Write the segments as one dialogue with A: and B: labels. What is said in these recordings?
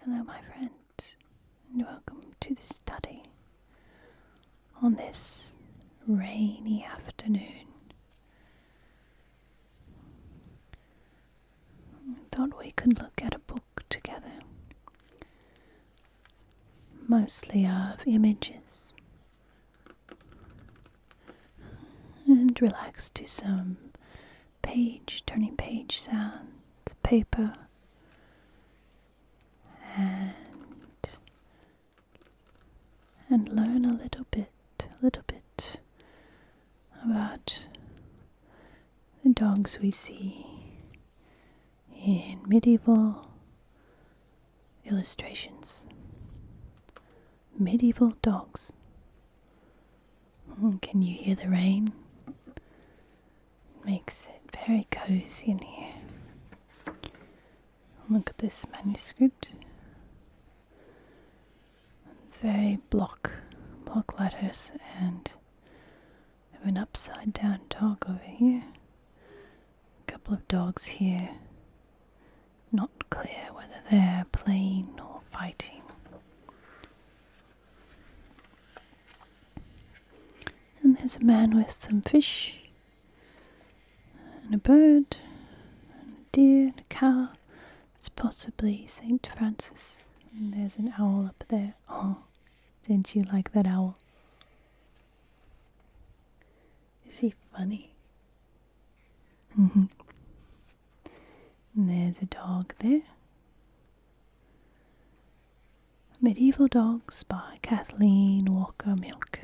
A: Hello, my friends, and welcome to the study on this rainy afternoon. I thought we could look at a book together, mostly of images, and relax to some turning page sounds, paper, and learn a little bit about the dogs we see in medieval illustrations. Medieval dogs. Can you hear the rain? Makes it very cozy in here. Look at this manuscript. It's very block letters, and I have an upside down dog over here. A couple of dogs here. Not clear whether they're playing or fighting. And there's a man with some fish, and a bird, and a deer, and a cow. It's possibly St. Francis. And there's an owl up there. Oh, didn't you like that owl? Is he funny? And there's a dog there. Medieval Dogs by Kathleen Walker Milk.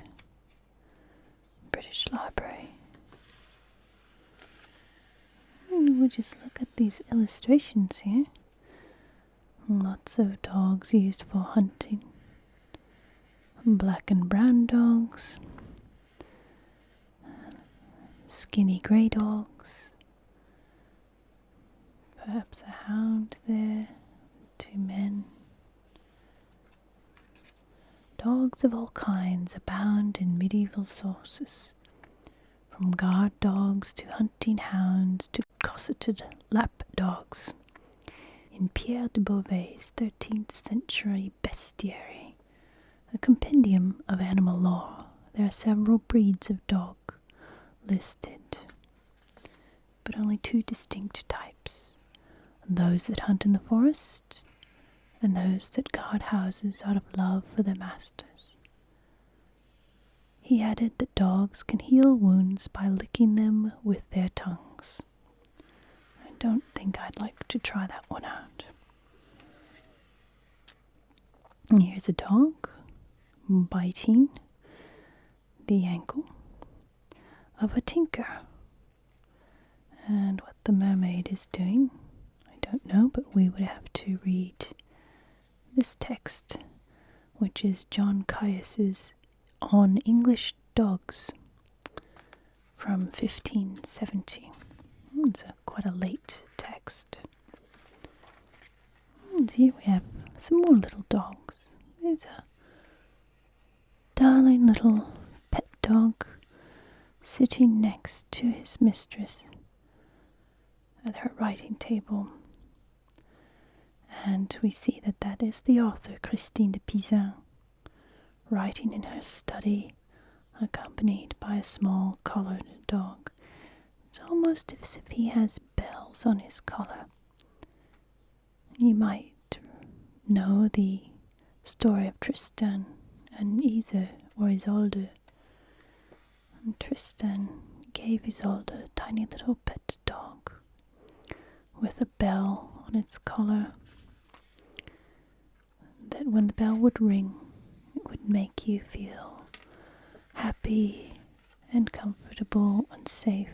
A: British Library. And we'll just look at these illustrations here. Lots of dogs used for hunting. Black and brown dogs. Skinny grey dogs. Perhaps a hound there. Two men. Dogs of all kinds abound in medieval sources. From guard dogs to hunting hounds to cosseted lap dogs. In Pierre de Beauvai's 13th century bestiary, a compendium of animal law, there are several breeds of dog listed, but only two distinct types, those that hunt in the forest and those that guard houses out of love for their masters. He added that dogs can heal wounds by licking them with their tongues. I don't think I'd like to try that one out. And here's a dog biting the ankle of a tinker. And what the mermaid is doing, I don't know, but we would have to read this text, which is John Caius's On English Dogs from 1570. It's quite a late text. And here we have some more little dogs. There's a darling little pet dog sitting next to his mistress at her writing table. And we see that that is the author, Christine de Pizan, writing in her study, accompanied by a small collared dog. It's almost as if he has bells on his collar. You might know the story of Tristan and Isolde. And Tristan gave Isolde a tiny little pet dog with a bell on its collar, that when the bell would ring, it would make you feel happy and comfortable and safe.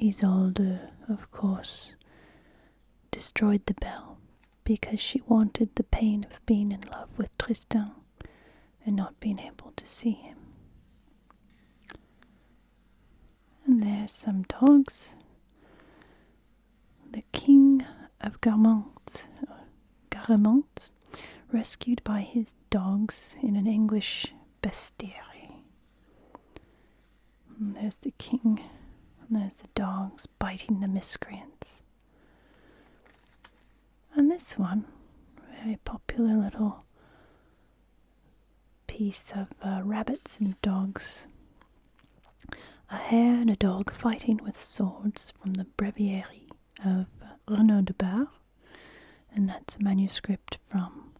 A: Isolde, of course, destroyed the bell because she wanted the pain of being in love with Tristan and not being able to see him. And there's some dogs. The King of Guermantes, rescued by his dogs in an English bestiary. And there's the king, and there's the dogs biting the miscreants. this one, very popular little piece of rabbits and dogs. A hare and a dog fighting with swords from the Breviary of Renaud de Bar, and that's a manuscript from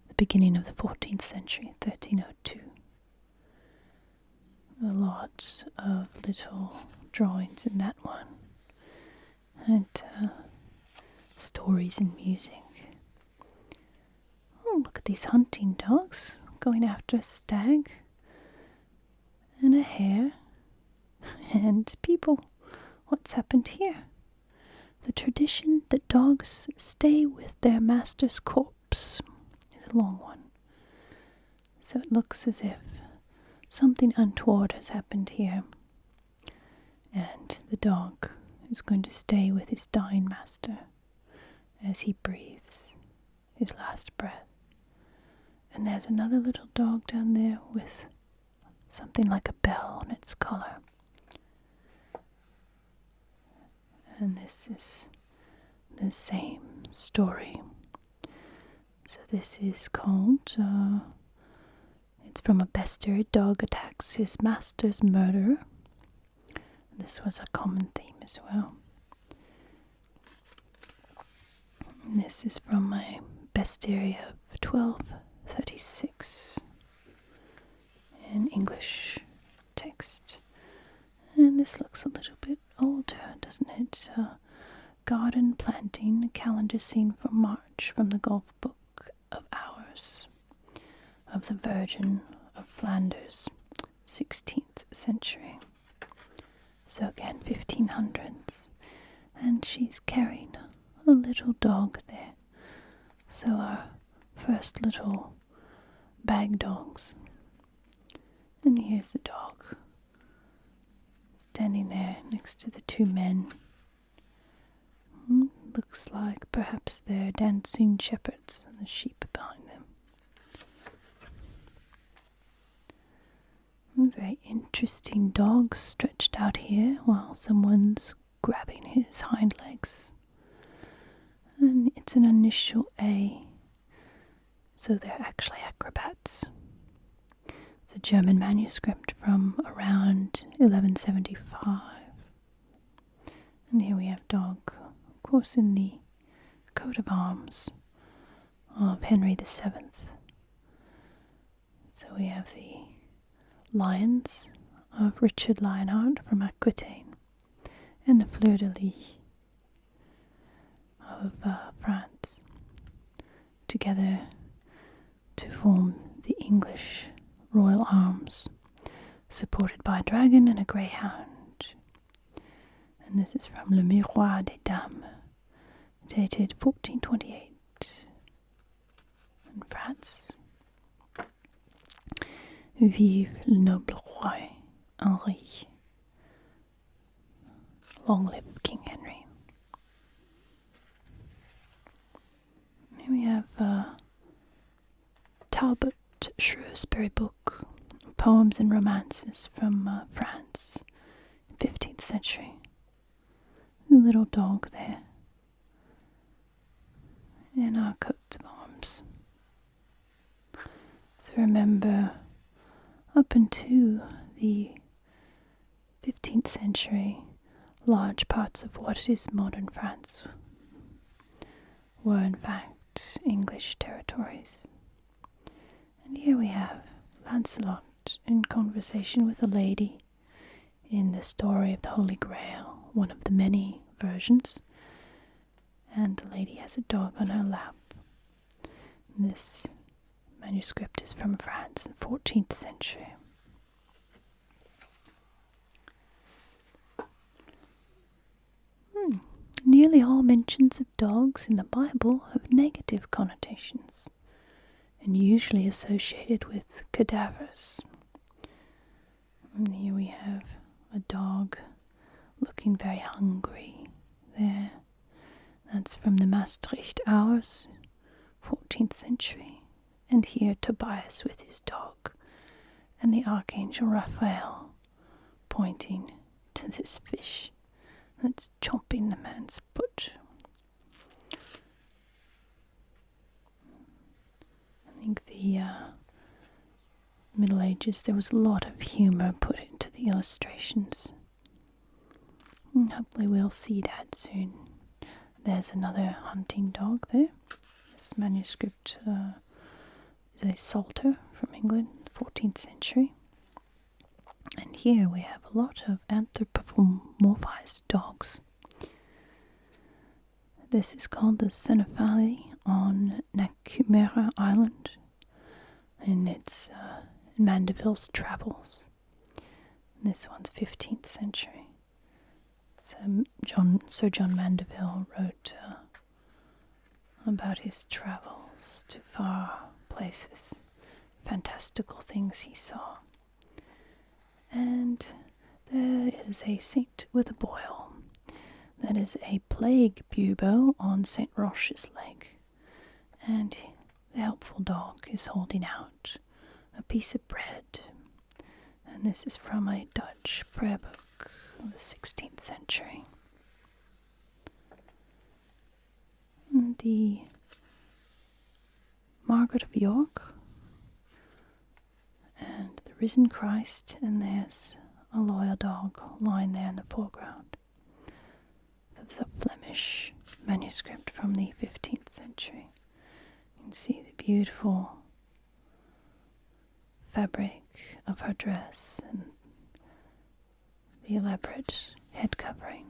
A: the beginning of the 14th century, 1302. A lot of little drawings in that one, and stories and music. Oh, look at these hunting dogs going after a stag and a hare and people. What's happened here? The tradition that dogs stay with their master's corpse is a long one. So it looks as if something untoward has happened here, and the dog is going to stay with his dying master as he breathes his last breath. And there's another little dog down there with something like a bell on its collar. And this is the same story. So this is called, it's from a bestiary. Dog attacks his master's murderer. This was a common theme as well. And this is from a bestiary of 1236, an English text. And this looks a little bit older, doesn't it? Garden planting, a calendar scene for March from the Golf Book of Hours of the Virgin of Flanders, 16th century. So again, 1500s. And she's carrying a little dog there. So our first little bag dogs. And here's the dog standing there next to the two men. Looks like perhaps they're dancing shepherds and the sheep behind them. Very interesting dog stretched out here while someone's grabbing his hind legs. And it's an initial A, so they're actually acrobats. It's a German manuscript from around 1175. And here we have dog, of course, in the coat of arms of Henry VII. So we have the lions of Richard Lionheart from Aquitaine, and the fleur-de-lis of France, together to form the English royal arms, supported by a dragon and a greyhound. And this is from Le Miroir des Dames, dated 1428 in France. Vive le noble roi Henri. Long live King Henry. Here we have Talbot Shrewsbury book, Poems and Romances from France, 15th century. A little dog there. And our coats of arms. So remember, up into the 15th century, large parts of what is modern France were in fact English territories. And here we have Lancelot in conversation with a lady in the story of the Holy Grail, one of the many versions. And the lady has a dog on her lap. And this manuscript is from France in the 14th century. Nearly all mentions of dogs in the Bible have negative connotations, and usually associated with cadavers. And here we have a dog looking very hungry there. That's from the Maastricht Hours, 14th century. And here Tobias with his dog, and the Archangel Raphael pointing to this fish that's chomping the man's foot. Middle Ages, there was a lot of humor put into the illustrations. And hopefully we'll see that soon. There's another hunting dog there. This manuscript is a Psalter from England, 14th century. And here we have a lot of anthropomorphized dogs. This is called the Cenophaly on Nakumera Island, and it's Mandeville's Travels. And this one's 15th century. So Sir John Mandeville wrote about his travels to far places, fantastical things he saw. And there is a saint with a boil. That is a plague bubo on St. Roch's leg. And the helpful dog is holding out a piece of bread. And this is from a Dutch prayer book of the 16th century. And the Margaret of York and the Risen Christ, and there's a loyal dog lying there in the foreground. So it's a Flemish manuscript from the 15th century. You can see the beautiful fabric of her dress and the elaborate head covering.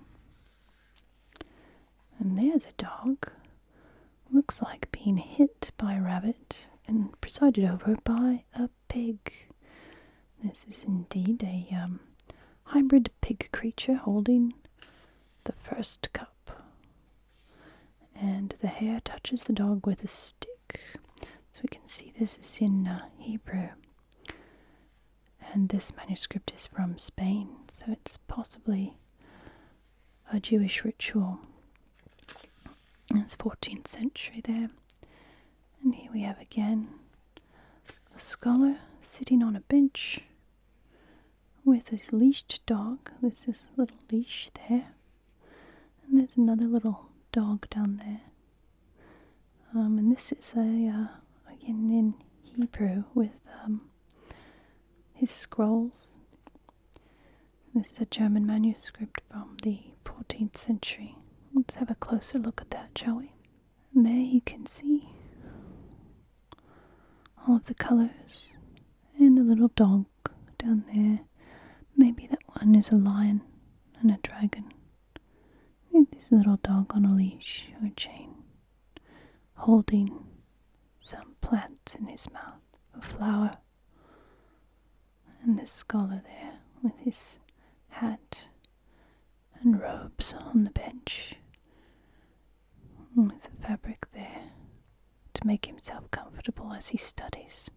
A: And there's a dog. Looks like being hit by a rabbit and presided over by a pig. This is indeed a hybrid pig creature holding the first cup. And the hare touches the dog with a stick. So we can see this is in Hebrew. And this manuscript is from Spain, so it's possibly a Jewish ritual. It's 14th century there. And here we have again a scholar sitting on a bench with his leashed dog. There's this little leash there. And there's another little dog down there. And this is again in Hebrew with his scrolls. This is a German manuscript from the 14th century. Let's have a closer look at that, shall we? And there you can see all of the colours and the little dog down there. Maybe that one is a lion and a dragon. And this little dog on a leash or chain, holding some plants in his mouth, a flower. And the scholar there with his hat and robes on the bench, with the fabric there to make himself comfortable as he studies.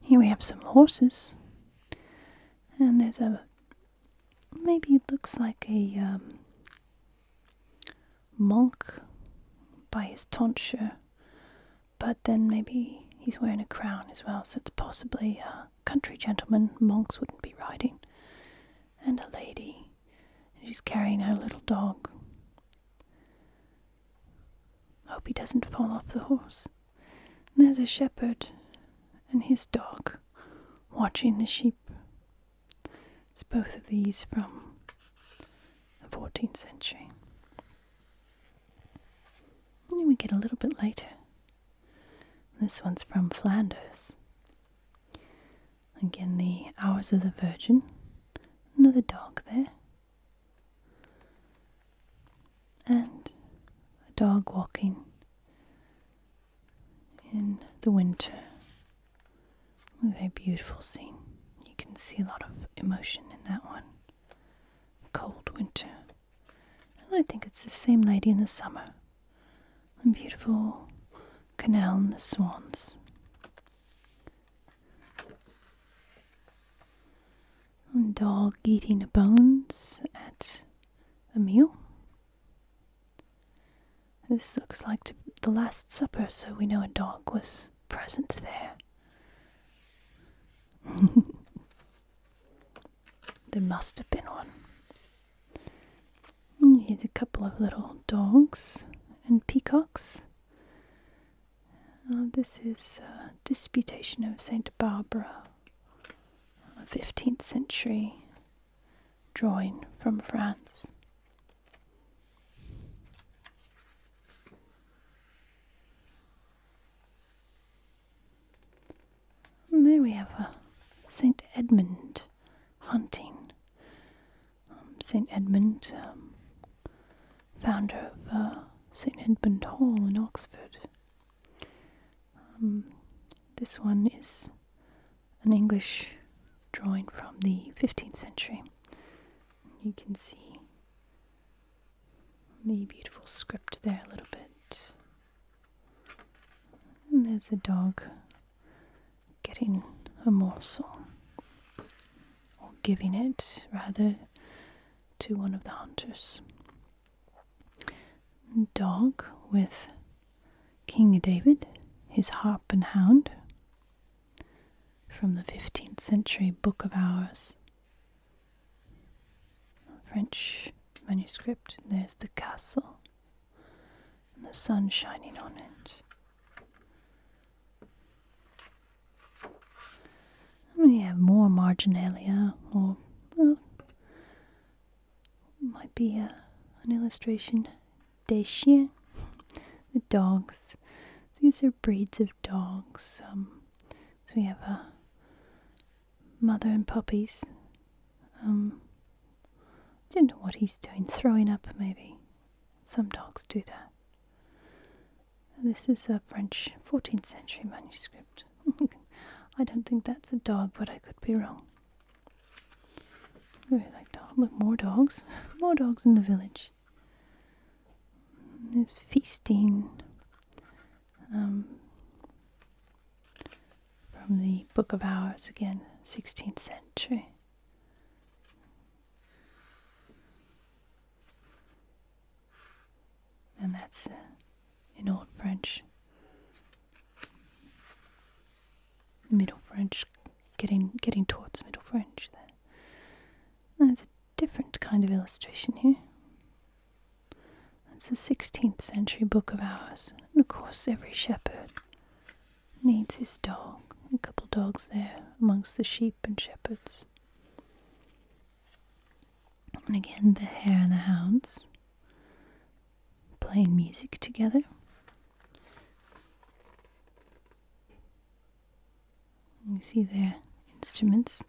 A: Here we have some horses, and there's maybe it looks like a monk by his tonsure, but then maybe he's wearing a crown as well, so it's possibly a country gentleman. Monks wouldn't be riding. And a lady, and she's carrying her little dog. Hope he doesn't fall off the horse. And there's a shepherd and his dog watching the sheep. It's both of these from the 14th century. And then we get a little bit later. This one's from Flanders. Again, the Hours of the Virgin. Another dog there. And a dog walking in the winter. A very beautiful scene. You can see a lot of emotion in that one. Cold winter. And I think it's the same lady in the summer. A beautiful canal and the swans. A dog eating bones at a meal. This looks like the Last Supper, so we know a dog was present there. There must have been one. Here's a cup couple of little dogs and peacocks. This is a Disputation of St. Barbara, a 15th century drawing from France. And there we have a St. Edmund hunting. St. Edmund, founder of St. Edmund Hall in Oxford. This one is an English drawing from the 15th century. You can see the beautiful script there a little bit. And there's a dog getting a morsel, or giving it, rather, to one of the hunters. Dog with King David, his harp and hound, from the 15th century Book of Hours, French manuscript. There's the castle and the sun shining on it. We have more marginalia, or might be an illustration. Des chiens, the dogs. These are breeds of dogs. So we have a mother and puppies. I don't know what he's doing. Throwing up, maybe. Some dogs do that. This is a French 14th century manuscript. I don't think that's a dog, but I could be wrong. I really like dogs. Look, more dogs. More dogs in the village. There's feasting. From the Book of Hours, again, 16th century. And that's in Old French. Middle French, getting towards Middle French there. There's a different kind of illustration here. It's a 16th century Book of Hours. And of course every shepherd needs his dog. A couple dogs there amongst the sheep and shepherds. And again the hare and the hounds playing music together. You see their instruments.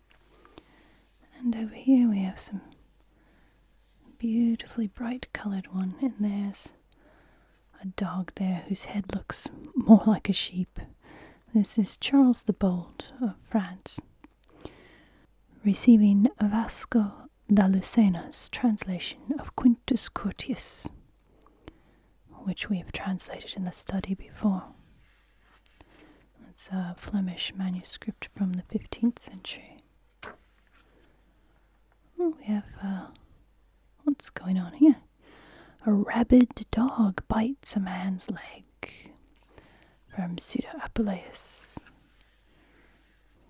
A: And over here we have some beautifully bright coloured one, and there's a dog there whose head looks more like a sheep. This is Charles the Bold of France, receiving Vasco da Lucena's translation of Quintus Curtius, which we have translated in the study before. It's a Flemish manuscript from the 15th century. We have, what's going on here? A rabid dog bites a man's leg, from Pseudo Apuleius.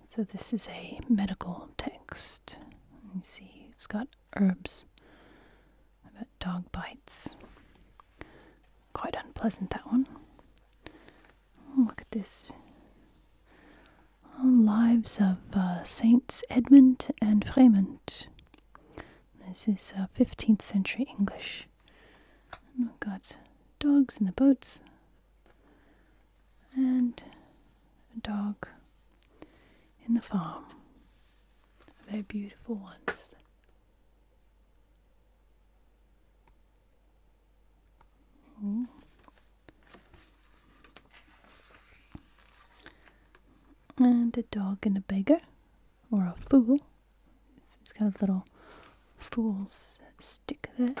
A: So this is a medical text. You see, it's got herbs about dog bites. Quite unpleasant, that one. Oh, look at this. Lives of Saints Edmund and Fremont. This is 15th century English. And we've got dogs in the boats. And a dog in the farm. Very beautiful ones. Ooh. And a dog and a beggar, or a fool. It's got a little fool's stick there.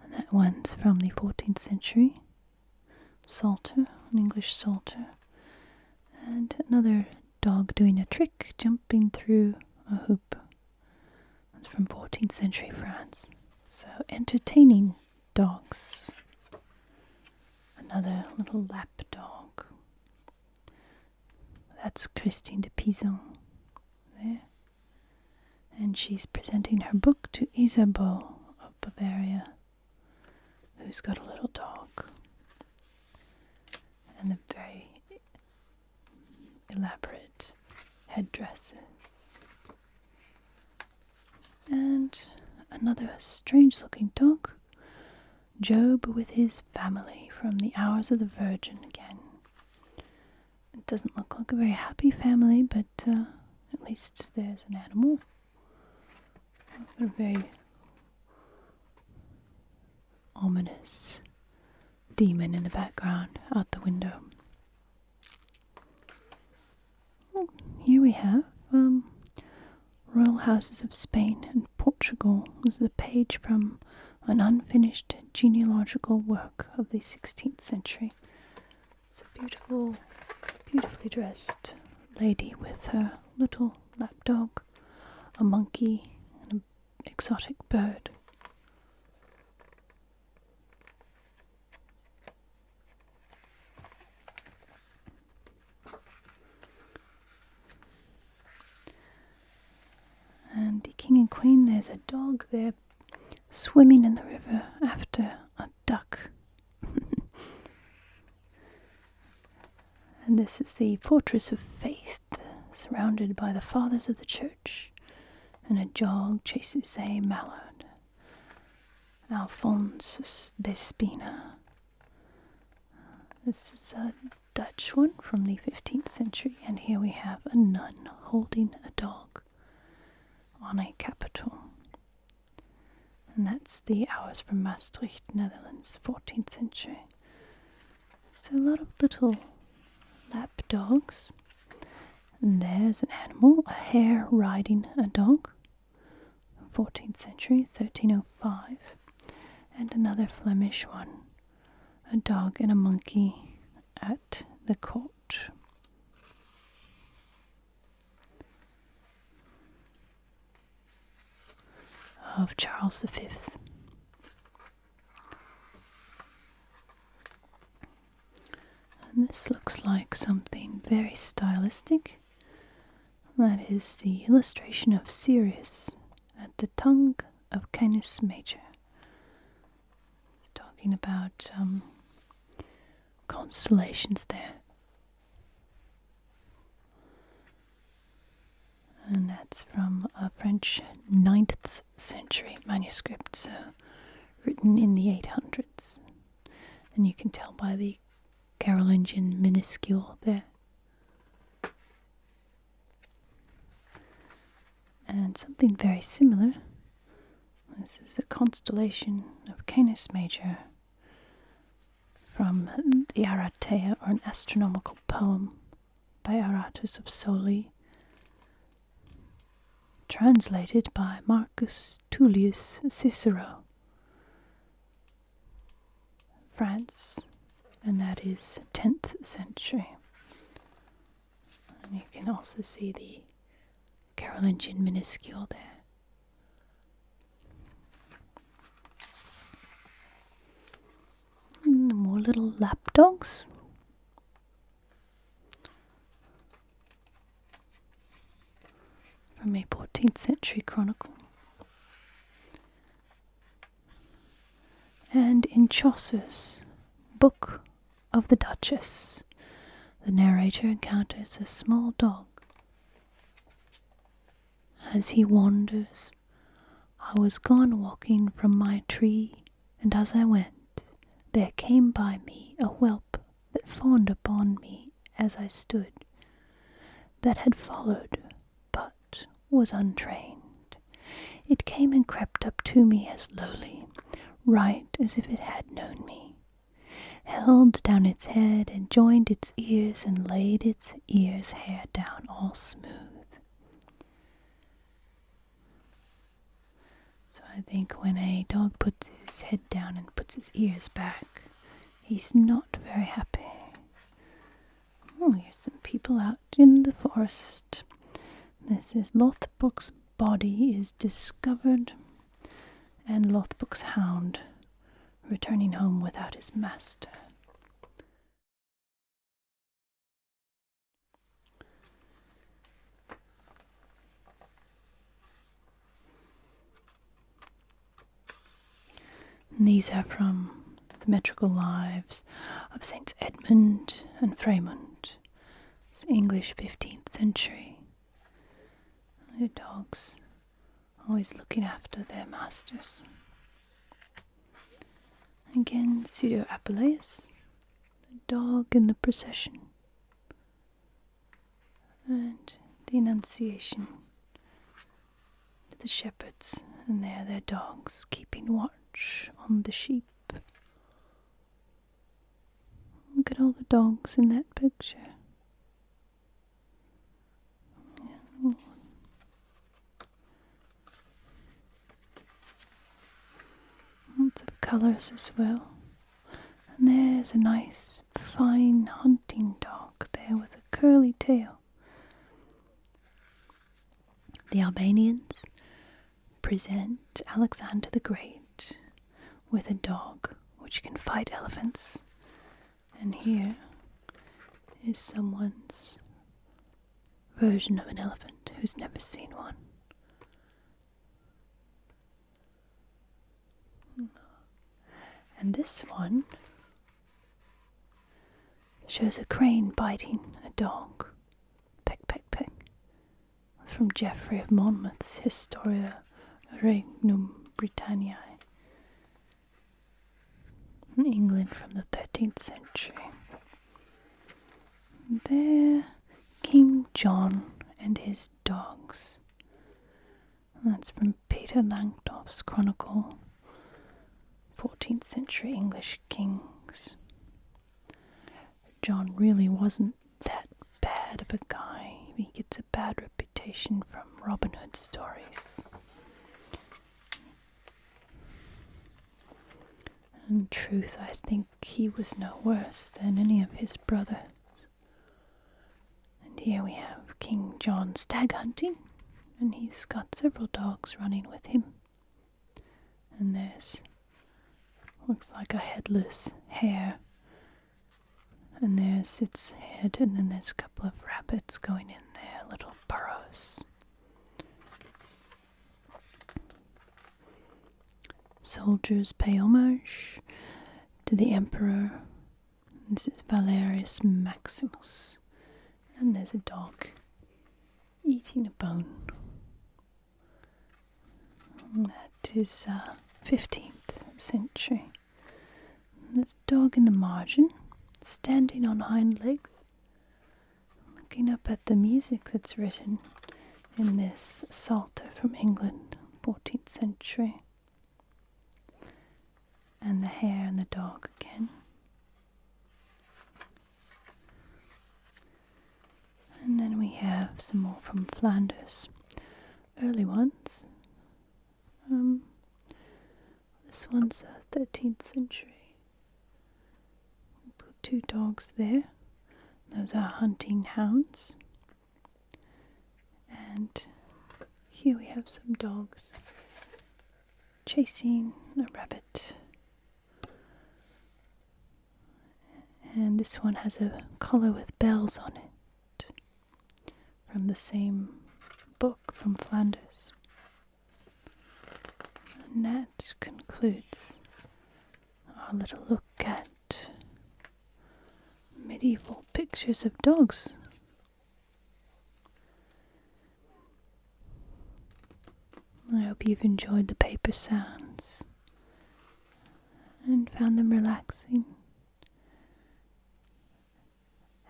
A: And that one's from the 14th century. Psalter, an English psalter. And another dog doing a trick, jumping through a hoop. That's from 14th century France. So entertaining dogs. Another little lap dog. That's Christine de Pizan there. And she's presenting her book to Isabeau of Bavaria, who's got a little dog and a very elaborate headdress. And another strange looking dog, Job with his family from the Hours of the Virgin again. It doesn't look like a very happy family, but at least there's an animal. A very ominous demon in the background out the window. Oh, here we have Royal Houses of Spain and Portugal. This is a page from an unfinished genealogical work of the 16th century. It's a beautifully dressed lady with her little lapdog, a monkey, and an exotic bird. And the king and queen, there's a dog there swimming in the river after a duck. And this is the Fortress of Faith, surrounded by the fathers of the church, and a dog chases a mallard. Alphonsus Despina. This is a Dutch one from the 15th century, and here we have a nun holding a dog on a capital. And that's the Hours from Maastricht, Netherlands, 14th century. So a lot of little lap dogs. And there's an animal, a hare riding a dog, 14th century, 1305. And another Flemish one, a dog and a monkey at the court. Of Charles V. And this looks like something very stylistic. That is the illustration of Sirius at the tongue of Canis Major. It's talking about constellations there. And that's from a French 9th century manuscript, so written in the 800s. And you can tell by the Carolingian minuscule there. And something very similar. This is the constellation of Canis Major from the Aratea, or an astronomical poem by Aratus of Soli, translated by Marcus Tullius Cicero, France, and that is 10th century. And you can also see the Carolingian minuscule there. More little lapdogs. From a 14th century chronicle. And in Chaucer's Book of the Duchess, the narrator encounters a small dog. As he wanders, I was gone walking from my tree, and as I went, there came by me a whelp that fawned upon me as I stood, that had followed, but was untrained. It came and crept up to me as lowly, right as if it had known me, held down its head and joined its ears and laid its ears' hair down all smooth. So I think when a dog puts his head down and puts his ears back, he's not very happy. Oh, here's some people out in the forest. This is Lothbrok's body is discovered, and Lothbrok's hound returning home without his master. And these are from the metrical lives of Saints Edmund and Fremont. It's English 15th century. The dogs always looking after their masters. Again, Pseudo Apuleius, the dog in the procession. And the Annunciation to the shepherds, and there their dogs keeping watch on the sheep. Look at all the dogs in that picture. Lots of colours as well. And there's a nice, fine hunting dog there with a curly tail. The Albanians present Alexander the Great with a dog which can fight elephants. And here is someone's version of an elephant who's never seen one. And this one shows a crane biting a dog. Peck, peck, peck. From Geoffrey of Monmouth's Historia Regnum Britanniae in England from the 13th century. And there, King John and his dogs. And that's from Peter Langtoft's Chronicle, 14th century English kings. John really wasn't that bad of a guy. He gets a bad reputation from Robin Hood stories. In truth, I think he was no worse than any of his brothers. And here we have King John stag hunting, and he's got several dogs running with him. And there's, looks like a headless hare. And there's its head, and then there's a couple of rabbits going in their little burrows. Soldiers pay homage to the emperor. This is Valerius Maximus. And there's a dog eating a bone. And that is 15th century. And there's a dog in the margin, standing on hind legs, looking up at the music that's written in this Psalter from England, 14th century. And the hare and the dog again. And then we have some more from Flanders. Early ones. This one's 13th century. Put two dogs there. Those are hunting hounds. And here we have some dogs chasing a rabbit. And this one has a collar with bells on it, from the same book from Flanders. And that concludes our little look at medieval pictures of dogs. I hope you've enjoyed the paper sounds and found them relaxing,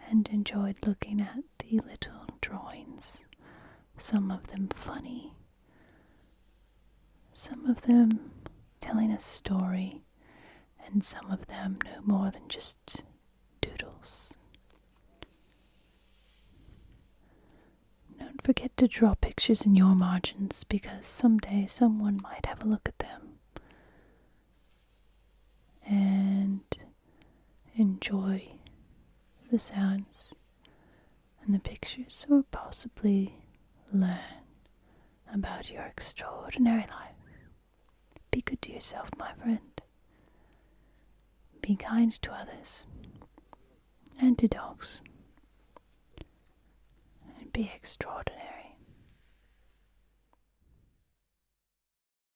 A: and enjoyed looking at the little drawings, some of them funny, some of them telling a story, and some of them no more than just doodles. Don't forget to draw pictures in your margins, because someday someone might have a look at them and enjoy the sounds and the pictures, or possibly learn about your extraordinary life. Be good to yourself, my friend. Be kind to others and to dogs. And be extraordinary.